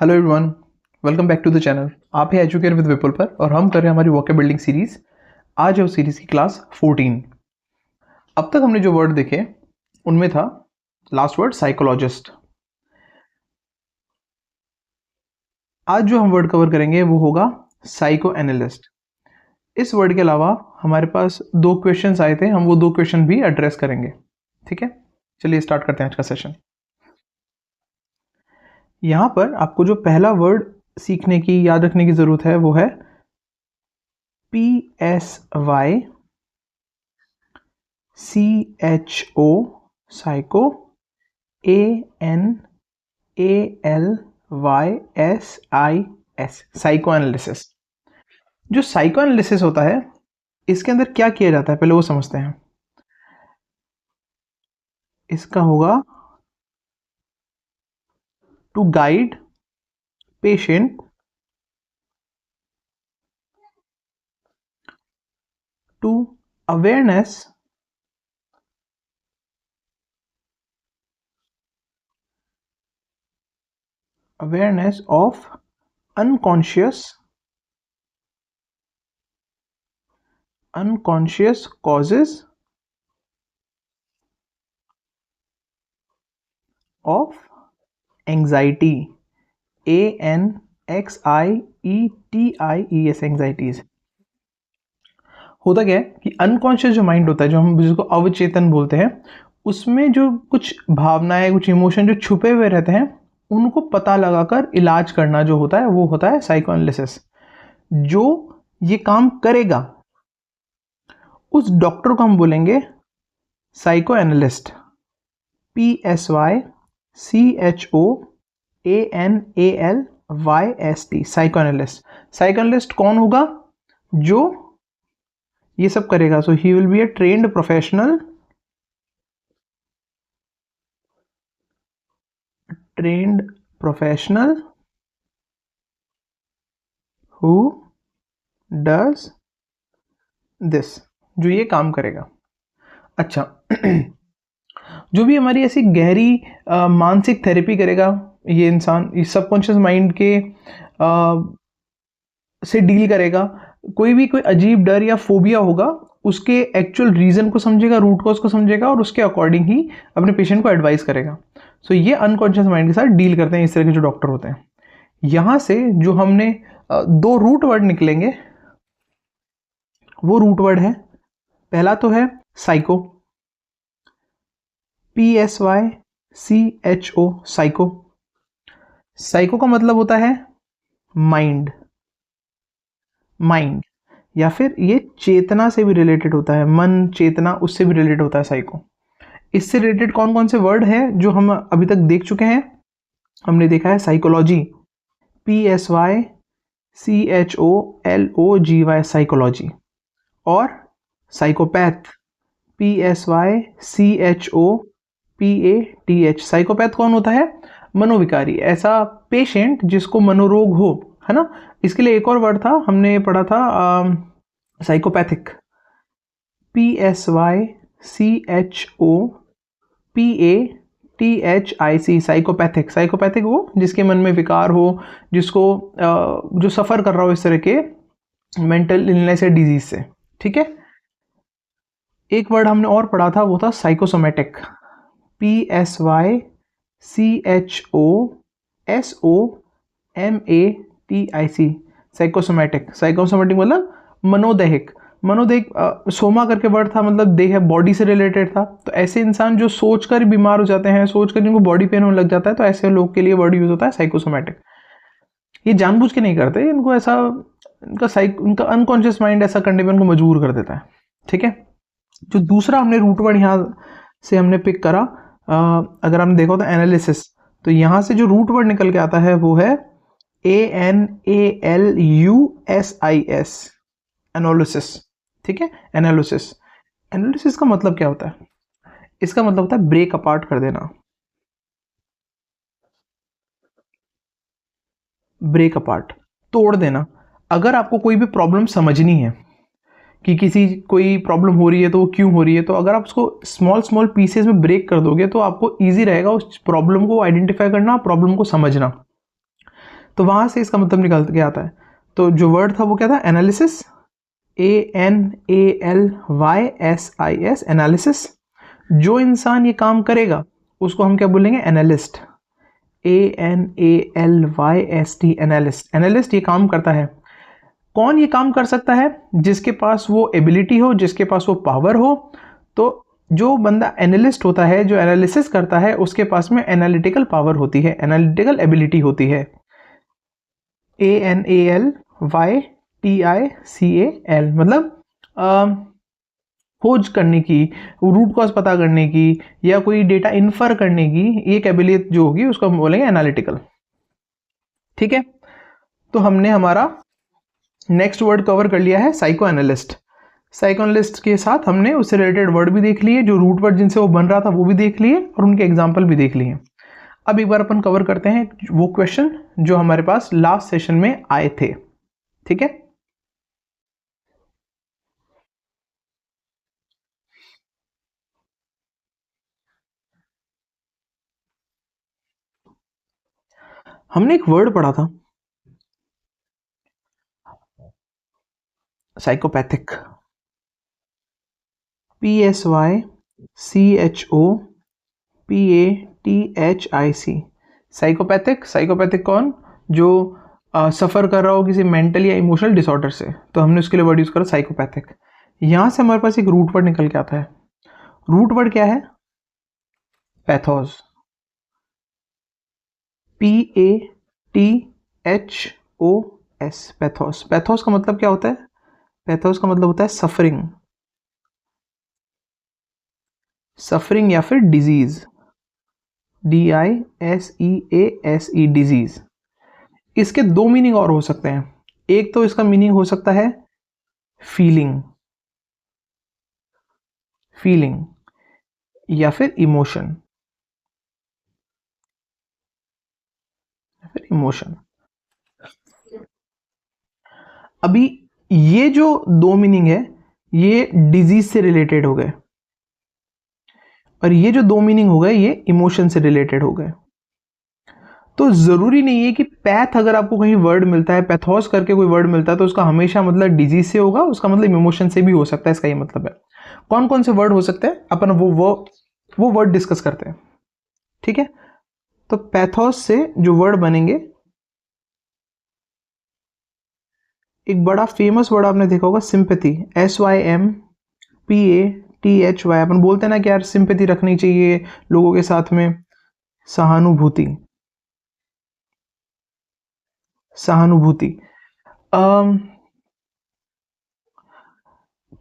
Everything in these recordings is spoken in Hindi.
Hello everyone, welcome back to the channel. आप है एजुकेट विद विपुल पर और हम कर रहे हैं हमारी वोकैब बिल्डिंग सीरीज। आज है उस सीरीज की क्लास 14। अब तक हमने जो वर्ड देखे उनमें था लास्ट वर्ड साइकोलॉजिस्ट। आज जो हम वर्ड कवर करेंगे वो होगा साइको एनालिस्ट। इस वर्ड के अलावा हमारे पास दो क्वेश्चंस आए थे, हम वो दो क्वेश्चन भी एड्रेस करेंगे। ठीक है, चलिए स्टार्ट करते हैं आज का सेशन। यहाँ पर आपको जो पहला वर्ड सीखने की, याद रखने की ज़रूरत है वो है PSY CHO psycho ANALYSIS psycho analysis. जो साइको एनालिसिस होता है इसके अंदर क्या किया जाता है पहले वो समझते हैं। इसका होगा to guide patient to awareness of unconscious causes of anxiety ANXIETIES anxieties. होता क्या है कि अनकॉन्शियस जो माइंड होता है, जो हम जिसको अवचेतन बोलते हैं, उसमें जो कुछ भावनाएं, कुछ इमोशन जो छुपे हुए रहते हैं उनको पता लगाकर इलाज करना जो होता है वो होता है साइको एनालिसिस। जो ये काम करेगा उस डॉक्टर को हम बोलेंगे psycho analyst. PSY CHO ANALYST psycho analyst. Psycho analyst कौन होगा? जो ये सब करेगा। So he will be a trained professional who does this, जो ये काम करेगा। अच्छा जो भी हमारी ऐसी गहरी मानसिक थेरेपी करेगा ये इंसान, इस सबकॉन्शियस माइंड के से डील करेगा। कोई अजीब डर या फोबिया होगा उसके एक्चुअल रीज़न को समझेगा, रूट कॉज को समझेगा और उसके अकॉर्डिंग ही अपने पेशेंट को एडवाइस करेगा। सो ये अनकॉन्शियस माइंड के साथ डील करते हैं इस तरह के जो डॉक्टर होते हैं। यहाँ से जो हमने दो रूट वर्ड निकलेंगे वो रूट वर्ड है, पहला तो है psycho, PSY CHO psycho. Psycho का मतलब होता है माइंड या फिर ये चेतना से भी रिलेटेड होता है, मन, चेतना, उससे भी रिलेटेड होता है साइको। इससे रिलेटेड कौन कौन से वर्ड है जो हम अभी तक देख चुके हैं? हमने देखा है साइकोलॉजी, PSY CHOLOGY साइकोलॉजी, और साइकोपैथ PSY CHOPATH साइकोपैथ कौन होता है? मनोविकारी, ऐसा पेशेंट जिसको मनोरोग हो, है ना। इसके लिए एक और वर्ड था, हमने पढ़ा था psychopathic, PSY CHOPATHIC psychopathic. Psychopathic वो जिसके मन में विकार हो, जिसको जो सफ़र कर रहा हो इस तरह के मेंटल इलनेस या डिजीज से। ठीक है, एक वर्ड हमने और पढ़ा था वो था psychosomatic, PSY CHOSOMATIC psychosomatic. Psychosomatic मतलब मनोदैहिक। सोमा करके वर्ड था, मतलब देह, बॉडी से रिलेटेड था। तो ऐसे इंसान जो सोचकर बीमार हो जाते हैं, सोचकर जिनको बॉडी पेन होने लग जाता है, तो ऐसे लोग के लिए वर्ड यूज होता है साइकोसोमेटिक। ये जानबूझ के नहीं करते, इनको ऐसा उनका अनकॉन्शियस माइंड ऐसा करने पर उनको मजबूर कर देता है। ठीक है, जो दूसरा हमने रूट वर्ड यहाँ से हमने पिक करा, अगर हमने देखो तो एनालिसिस, तो यहाँ से जो रूट वर्ड निकल के आता है वो है ANALUSIS एनालिसिस। ठीक है, एनालिसिस का मतलब क्या होता है? इसका मतलब होता है ब्रेक अपार्ट कर देना, ब्रेक अपार्ट, तोड़ देना। अगर आपको कोई भी प्रॉब्लम समझनी है कि कोई प्रॉब्लम हो रही है तो वो क्यों हो रही है, तो अगर आप उसको स्मॉल पीसेस में ब्रेक कर दोगे तो आपको ईजी रहेगा उस प्रॉब्लम को आइडेंटिफाई करना, प्रॉब्लम को समझना। तो वहाँ से इसका मतलब निकल के आता है। तो जो वर्ड था वो क्या था, एनालिसिस, ANALYSIS, एनालिसिस। जो इंसान ये काम करेगा उसको हम क्या बोलेंगे, एनालिस्ट, ANALYST, एनालिस्ट। एनालिस्ट ये काम करता है। कौन ये काम कर सकता है, जिसके पास वो एबिलिटी हो, जिसके पास वो पावर हो। तो जो बंदा एनालिस्ट होता है, जो एनालिसिस करता है, उसके पास में एनालिटिकल पावर होती है, एनालिटिकल एबिलिटी होती है। ANALYTICAL मतलब खोज करने की, रूट कॉज पता करने की, या कोई डेटा इन्फर करने की एक एबिलिटी जो होगी उसको हम बोलेंगे एनालिटिकल। ठीक है, तो हमने हमारा नेक्स्ट वर्ड कवर कर लिया है साइको एनालिस्ट। साइको एनालिस्ट के साथ हमने उससे रिलेटेड वर्ड भी देख लिए, जो रूट वर्ड जिनसे वो बन रहा था वो भी देख लिए, और उनके एग्जाम्पल भी देख लिए। अब एक बार अपन कवर करते हैं वो क्वेश्चन जो हमारे पास लास्ट सेशन में आए थे। ठीक है, हमने एक वर्ड पढ़ा था, साइकोपैथिक, PSYCHOPATHIC। साइकोपैथिक, साइकोपैथिक कौन, जो सफ़र कर रहा हो किसी मेंटल या इमोशनल डिसऑर्डर से, तो हमने उसके लिए वर्ड यूज़ करा साइकोपैथिक। यहाँ से हमारे पास एक रूट वर्ड निकल के आता है। रूट वर्ड क्या है, पैथोस, PATHOS, पैथोस। पैथोस का मतलब क्या होता है, पैथोस का मतलब होता है सफरिंग, सफरिंग या फिर डिजीज, DISEASE, डिजीज। इसके दो मीनिंग और हो सकते हैं। एक तो इसका मीनिंग हो सकता है फीलिंग, फीलिंग या फिर इमोशन, या फिर इमोशन। अभी ये जो दो मीनिंग है ये डिजीज से रिलेटेड हो गए, और ये जो दो मीनिंग हो गए ये इमोशन से रिलेटेड हो गए। तो जरूरी नहीं है कि पैथ अगर आपको कहीं वर्ड मिलता है, पैथोस करके कोई वर्ड मिलता है, तो उसका हमेशा मतलब डिजीज से होगा, उसका मतलब इमोशन से भी हो सकता है। इसका ये मतलब है। कौन कौन से वर्ड हो सकते हैं अपन वो वर्ड डिस्कस करते हैं। ठीक है, तो पैथोस से जो वर्ड बनेंगे, एक बड़ा फेमस वर्ड आपने देखा होगा सिंपैथी, SYMPATHY। अपन बोलते हैं ना कि यार सिंपैथी रखनी चाहिए लोगों के साथ में, सहानुभूति, सहानुभूति।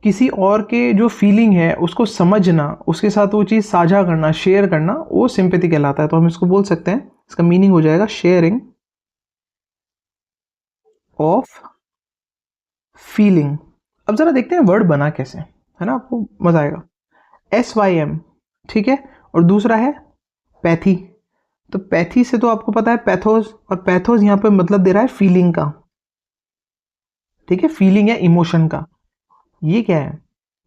किसी और के जो फीलिंग है उसको समझना, उसके साथ वो चीज़ साझा करना, शेयर करना, वो सिंपैथी कहलाता है। तो हम इसको बोल सकते हैं, इसका मीनिंग हो जाएगा शेयरिंग ऑफ फीलिंग। अब जरा देखते हैं वर्ड बना कैसे, है ना, आपको मजा आएगा। SYM, ठीक है, और दूसरा है पैथी। तो पैथी से तो आपको पता है पैथोस, और पैथोस यहां पे मतलब दे रहा है फीलिंग का। ठीक है, फीलिंग या इमोशन का। ये क्या है,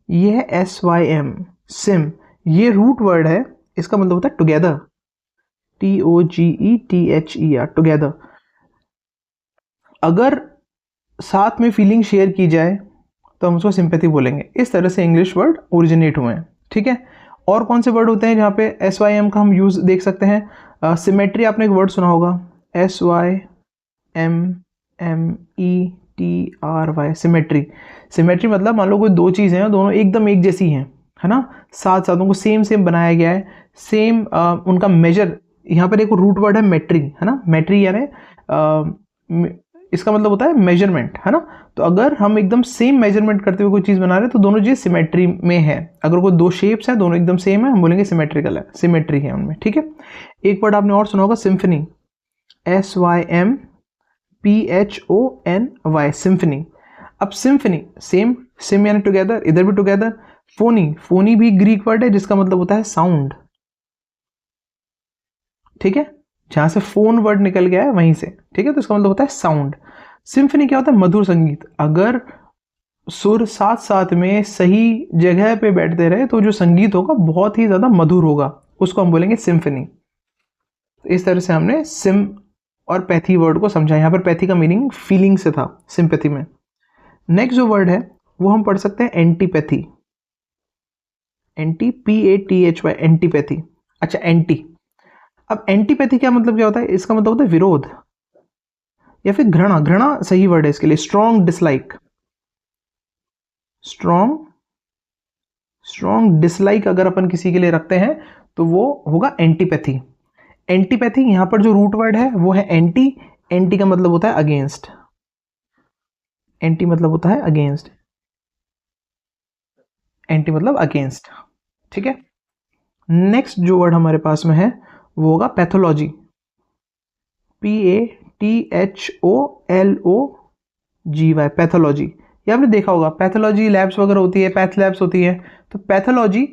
ये है SYM, सिम। ये रूट वर्ड है, इसका मतलब होता है टुगेदर, TOGETHER, टुगेदर। अगर साथ में फीलिंग शेयर की जाए तो हम उसको सिंपैथी बोलेंगे। इस तरह से इंग्लिश वर्ड ओरिजिनेट हुए हैं। ठीक है, और कौन से वर्ड होते हैं जहाँ पे SYM का हम यूज़ देख सकते हैं। सिमेट्री, आपने एक वर्ड सुना होगा, SYMMETRY, सिमेट्री। सिमेट्री मतलब मान लो कोई दो चीज़ें हैं, दोनों एकदम एक जैसी हैं, है ना, साथ साथ उनको सेम सेम बनाया गया है, सेम उनका मेजर। यहाँ पर एक रूट वर्ड है मेट्री, है ना, मेट्री यानी इसका मतलब होता है मेजरमेंट, है ना। तो अगर हम एकदम सेम मेजरमेंट करते हुए कोई चीज़ बना रहे हैं तो दोनों चीज़ सिमेट्री में है। अगर कोई दो शेप्स हैं दोनों एकदम सेम है, हम बोलेंगे सिमेट्रिकल है, सिमेट्री है उनमें। ठीक है, एक वर्ड आपने और सुना होगा सिम्फनी, SYMPHONY, सिम्फनी। अब सिम्फनी सेम, सिम यानी टुगेदर, इधर भी टुगेदर। फोनी, फोनी भी ग्रीक वर्ड है जिसका मतलब होता है साउंड। ठीक है, जहां से फोन वर्ड निकल गया है वहीं से। ठीक है, तो इसका मतलब होता है साउंड। सिम्फनी क्या होता है, मधुर संगीत। अगर सुर साथ साथ में सही जगह पे बैठते रहे तो जो संगीत होगा बहुत ही ज्यादा मधुर होगा, उसको हम बोलेंगे सिम्फनी। इस तरह से हमने सिम और पैथी वर्ड को समझा। यहाँ पर पैथी का मीनिंग फीलिंग से था, सिंपैथी में। नेक्स्ट जो वर्ड है वो हम पढ़ सकते हैं एंटीपैथी, NTPATHY, एंटीपैथी। अच्छा, एंटी, अब एंटीपैथी क्या मतलब क्या होता है? इसका मतलब होता है विरोध या फिर घृणा। घृणा सही वर्ड है इसके लिए। स्ट्रॉन्ग डिसलाइक, स्ट्रॉन्ग डिसलाइक अगर अपन किसी के लिए रखते हैं तो वो होगा एंटीपैथी। एंटीपैथी यहां पर जो रूट वर्ड है वो है एंटी। एंटी का मतलब होता है अगेंस्ट, एंटी मतलब होता है अगेंस्ट, एंटी मतलब अगेंस्ट, ठीक है। नेक्स्ट जो वर्ड हमारे पास में है वो होगा पैथोलॉजी, PATHOLOGY, पैथोलॉजी। ये आपने देखा होगा, पैथोलॉजी लैब्स वगैरह होती है, पैथ लैब्स होती है। तो पैथोलॉजी,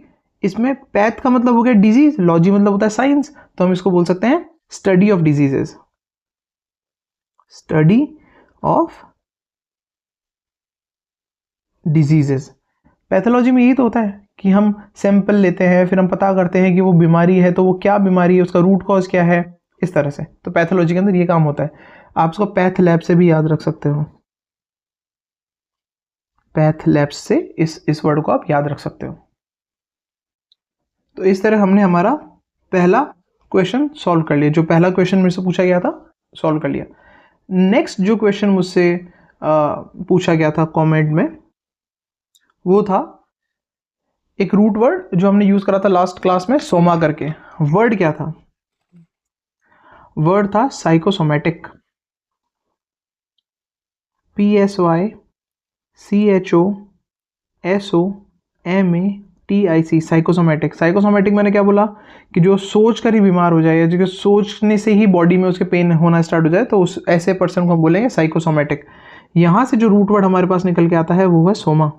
इसमें पैथ का मतलब हो गया डिजीज, लॉजी मतलब होता है साइंस, तो हम इसको बोल सकते हैं study of diseases, study of diseases. Pathology में यही तो होता है कि हम सैंपल लेते हैं, फिर हम पता करते हैं कि वो बीमारी है तो वो क्या बीमारी है, उसका रूट कॉज क्या है, इस तरह से। तो पैथोलॉजी के अंदर ये काम होता है। आप उसको पैथ लैब से भी याद रख सकते हो, पैथ लैब्स से इस वर्ड को आप याद रख सकते हो। तो इस तरह हमने हमारा पहला क्वेश्चन सॉल्व कर लिया। जो पहला क्वेश्चन मेरे से पूछा गया था सॉल्व कर लिया। नेक्स्ट जो क्वेश्चन मुझसे पूछा गया था कमेंट में, वो था एक रूट वर्ड जो हमने यूज करा था लास्ट क्लास में, सोमा करके। वर्ड क्या था? वर्ड था साइकोसोमैटिक, PSYCHOSOMATIC, साइकोसोमैटिक। साइकोसोमैटिक मैंने क्या बोला कि जो सोच कर ही बीमार हो जाए, या जो सोचने से ही बॉडी में उसके पेन होना स्टार्ट हो जाए, तो उस ऐसे पर्सन को हम बोलेंगे साइकोसोमैटिक। यहां से जो रूट वर्ड हमारे पास निकल के आता है वो है Soma.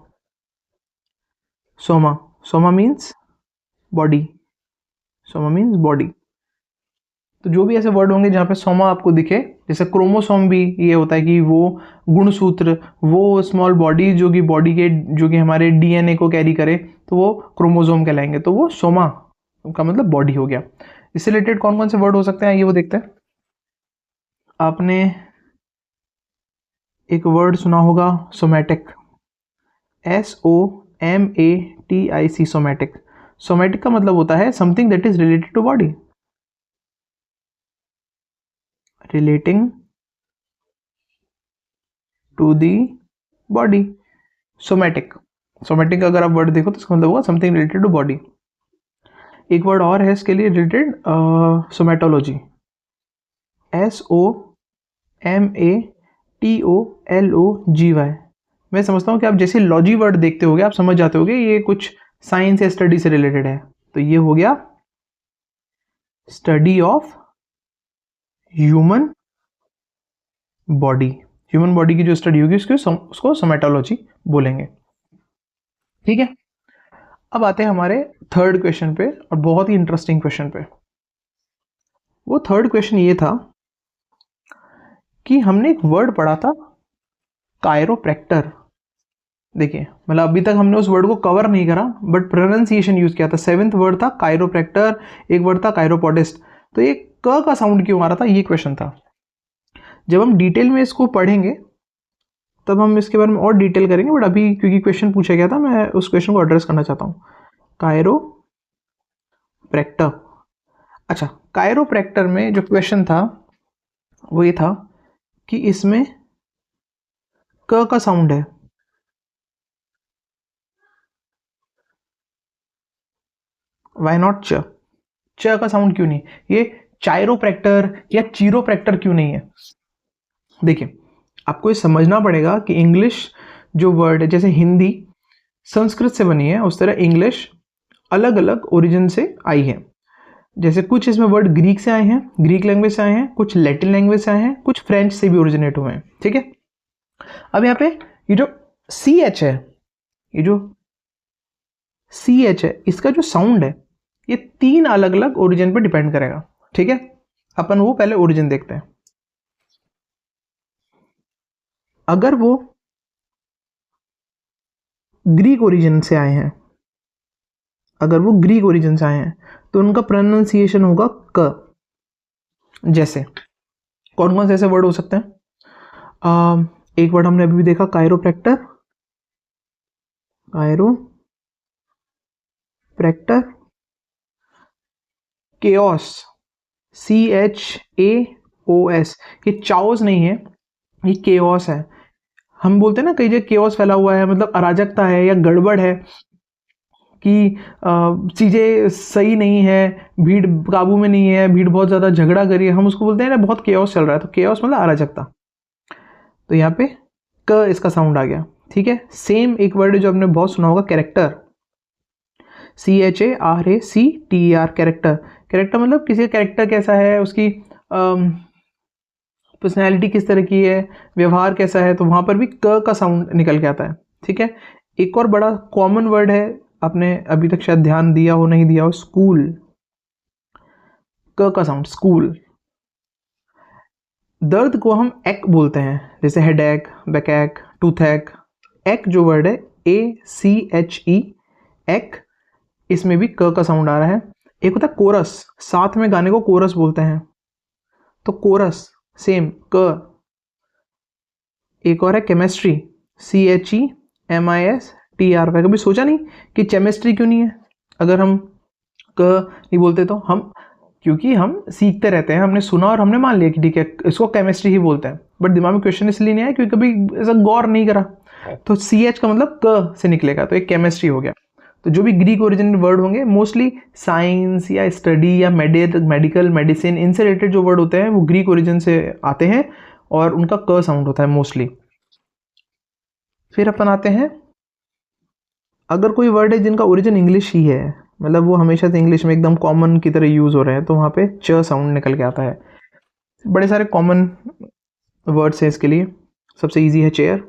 Soma, Soma means body, Soma means body. तो जो भी ऐसे वर्ड होंगे जहाँ पे सोमा आपको दिखे, जैसे क्रोमोसोम भी ये होता है कि वो गुणसूत्र, वो स्मॉल बॉडी जो कि बॉडी के, जो कि हमारे डीएनए को कैरी करे, तो वो क्रोमोसोम कहलाएंगे। तो वो सोमा का मतलब बॉडी हो गया। इससे रिलेटेड कौन कौन से वर्ड हो सकते हैं ये वो देखते हैं। आपने एक वर्ड सुना होगा सोमैटिक, SOMATIC, सोमैटिक। सोमैटिक का मतलब होता है something that is related to body, relating to the body, somatic. Somatic अगर आप वर्ड देखो तो इसका मतलब होगा समथिंग रिलेटेड टू बॉडी। एक वर्ड और है इसके लिए रिलेटेड, सोमैटोलॉजी, SOMATOLOGY। मैं समझता हूँ कि आप जैसे लॉजी वर्ड देखते होगे आप समझ जाते होगे ये कुछ साइंस या स्टडी से रिलेटेड है। तो ये हो गया study of human body. Human body की जो स्टडी होगी उसको सोमैटोलॉजी बोलेंगे, ठीक है। अब आते हैं हमारे थर्ड क्वेश्चन पे, और बहुत ही इंटरेस्टिंग क्वेश्चन पे। वो थर्ड क्वेश्चन ये था कि हमने एक वर्ड पढ़ा था कायरोप्रैक्टर। देखिए, मतलब अभी तक हमने उस वर्ड को कवर नहीं करा, बट प्रोनाउंसिएशन यूज किया था। 7th वर्ड था कायरोप्रैक्टर, एक वर्ड था कायरोपोडिस्ट। तो ये क का साउंड क्यों आ रहा था, ये क्वेश्चन था। जब हम डिटेल में इसको पढ़ेंगे तब हम इसके बारे में और डिटेल करेंगे, बट अभी क्योंकि क्वेश्चन पूछा गया था मैं उस क्वेश्चन को एड्रेस करना चाहता हूँ। कायरोप्रैक्टर। अच्छा, कायरोप्रैक्टर में जो क्वेश्चन था वो ये था कि इसमें क का साउंड है, वाई नॉट च? च का साउंड क्यों नहीं? ये चायरोप्रैक्टर या चीरोप्रैक्टर क्यों नहीं है? देखिए, आपको ये समझना पड़ेगा कि इंग्लिश जो वर्ड है, जैसे हिंदी संस्कृत से बनी है, उस तरह इंग्लिश अलग अलग ओरिजिन से आई है। जैसे कुछ इसमें वर्ड ग्रीक से आए हैं, ग्रीक लैंग्वेज से आए हैं, कुछ लैटिन लैंग्वेज से आए हैं, कुछ फ्रेंच से भी ओरिजिनेट हुए हैं, ठीक है। अब यहाँ पे ये जो सी एच है, ये जो सी एच है, इसका जो साउंड है ये 3 अलग अलग ओरिजिन पे डिपेंड करेगा, ठीक है। अपन वो पहले ओरिजिन देखते हैं। अगर वो ग्रीक ओरिजिन से आए हैं, अगर वो ग्रीक ओरिजिन से आए हैं तो उनका प्रोनाउंसिएशन होगा क। जैसे कौन कौन से ऐसे वर्ड हो सकते हैं? एक वर्ड हमने अभी भी देखा, कायरोप्रैक्टर, कायरोप्रैक्टर, केओस, CHAOS, ये चाओस नहीं है, ये केओस है। हम बोलते हैं ना कई जगह केओस फैला हुआ है, मतलब अराजकता है या गड़बड़ है, कि चीज़ें सही नहीं है, भीड़ काबू में नहीं है, भीड़ बहुत ज़्यादा झगड़ा कर रही है, हम उसको बोलते हैं ना बहुत केओस चल रहा है। तो केओस मतलब अराजकता। तो यहाँ पे क इसका साउंड आ गया, ठीक है। सेम एक वर्ड जो आपने बहुत सुना होगा, कैरेक्टर, CHARACTER, कैरेक्टर। कैरेक्टर मतलब किसी का कैरेक्टर कैसा है, उसकी पर्सनैलिटी किस तरह की है, व्यवहार कैसा है, तो वहाँ पर भी क का साउंड निकल के आता है, ठीक है। एक और बड़ा कॉमन वर्ड है, आपने अभी तक शायद ध्यान दिया हो नहीं दिया हो, स्कूल, क का साउंड, स्कूल। दर्द को हम एक बोलते हैं, जैसे हेडेक, बैकएक, टूथएक। एक जो वर्ड है ACHE, एक, इसमें भी क का साउंड आ रहा है। एक होता है कोरस, साथ में गाने को कोरस बोलते हैं, तो कोरस सेम क। एक और है केमिस्ट्री, CHEMISTR। कभी सोचा नहीं कि केमिस्ट्री क्यों नहीं है? अगर हम क नहीं बोलते तो हम, क्योंकि हम सीखते रहते हैं, हमने सुना और हमने मान लिया कि ठीक है इसको केमिस्ट्री ही बोलते हैं, बट दिमाग में क्वेश्चन इसलिए नहीं आया क्योंकि कभी ऐसा गौर नहीं करा। तो CH का मतलब क से निकलेगा, तो एक केमिस्ट्री हो गया। तो जो भी ग्रीक ओरिजिन वर्ड होंगे, मोस्टली साइंस या स्टडी या मेडिकल, मेडिसिन, इनसे रिलेटेड जो वर्ड होते हैं वो ग्रीक ओरिजिन से आते हैं और उनका क साउंड होता है मोस्टली। फिर अपन आते हैं, अगर कोई वर्ड है जिनका ओरिजिन इंग्लिश ही है, मतलब वो हमेशा से इंग्लिश में एकदम कॉमन की तरह यूज़ हो रहे हैं, तो वहाँ पे च साउंड निकल के आता है। बड़े सारे कॉमन वर्ड्स हैं इसके लिए। सबसे इजी है चेयर,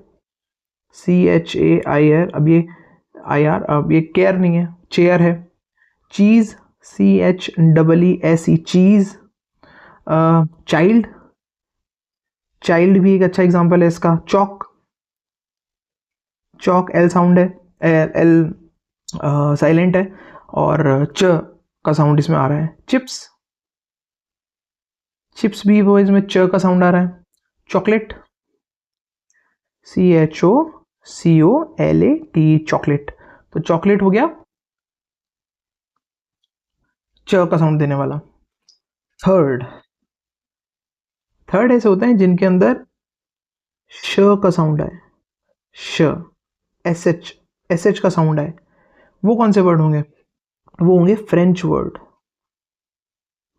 CHAIR, अब ये IR, अब ये केयर नहीं है, चेयर है। चीज़, CHEESE, चीज़। चाइल्ड, चाइल्ड भी एक अच्छा एग्जाम्पल है इसका। चौक, चौक L साउंड है, L साइलेंट है, और च का साउंड इसमें आ रहा है। चिप्स, चिप्स भी वो इसमें च का साउंड आ रहा है। Chocolate, CHOCOLAT, chocolate. तो चॉकलेट हो गया च का साउंड देने वाला। थर्ड, थर्ड ऐसे होते हैं जिनके अंदर श का साउंड है, श, SH का साउंड है। वो कौन से वर्ड होंगे? वो होंगे फ्रेंच वर्ड,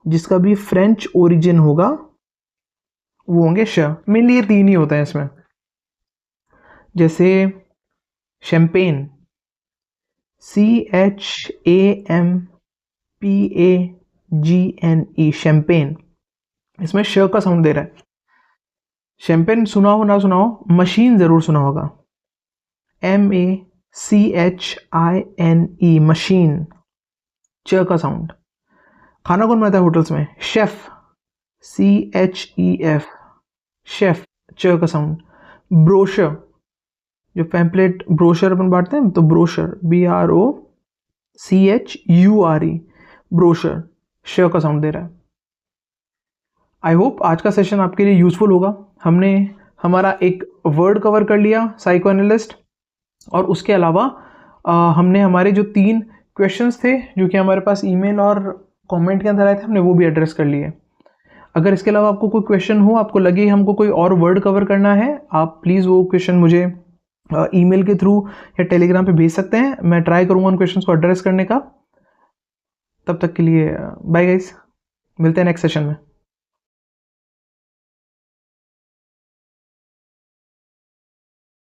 जिसका भी फ्रेंच ओरिजिन होगा वो होंगे श। मेनली ये तीन ही होते हैं इसमें, जैसे शैम्पेन, CHAMPAGNE, शैम्पेन, इसमें श का साउंड दे रहा है। शैम्पेन सुना हो ना सुना हो, मशीन ज़रूर सुना होगा, MACHINE, मशीन, च का साउंड। खाना कौन बनाता है होटल्स में? शेफ, CHEF, शेफ, च का साउंड। ब्रोशर, जो पैम्पलेट ब्रोशर अपन बांटते हैं, तो ब्रोशर, BROCHURE, ब्रोशर, श का साउंड दे रहा है। आई होप आज का सेशन आपके लिए यूजफुल होगा। हमने हमारा एक वर्ड कवर कर लिया, साइको एनालिस्ट, और उसके अलावा हमने हमारे जो 3 क्वेश्चंस थे जो कि हमारे पास ईमेल और कमेंट के अंदर आए थे, हमने वो भी एड्रेस कर लिए। अगर इसके अलावा आपको कोई क्वेश्चन हो, आपको लगे हमको कोई और वर्ड कवर करना है, आप प्लीज़ वो क्वेश्चन मुझे ईमेल के थ्रू या टेलीग्राम पे भेज सकते हैं। मैं ट्राई करूँगा उन क्वेश्चंस को एड्रेस करने का। तब तक के लिए बाय गाइस, मिलते हैं नेक्स्ट सेशन में।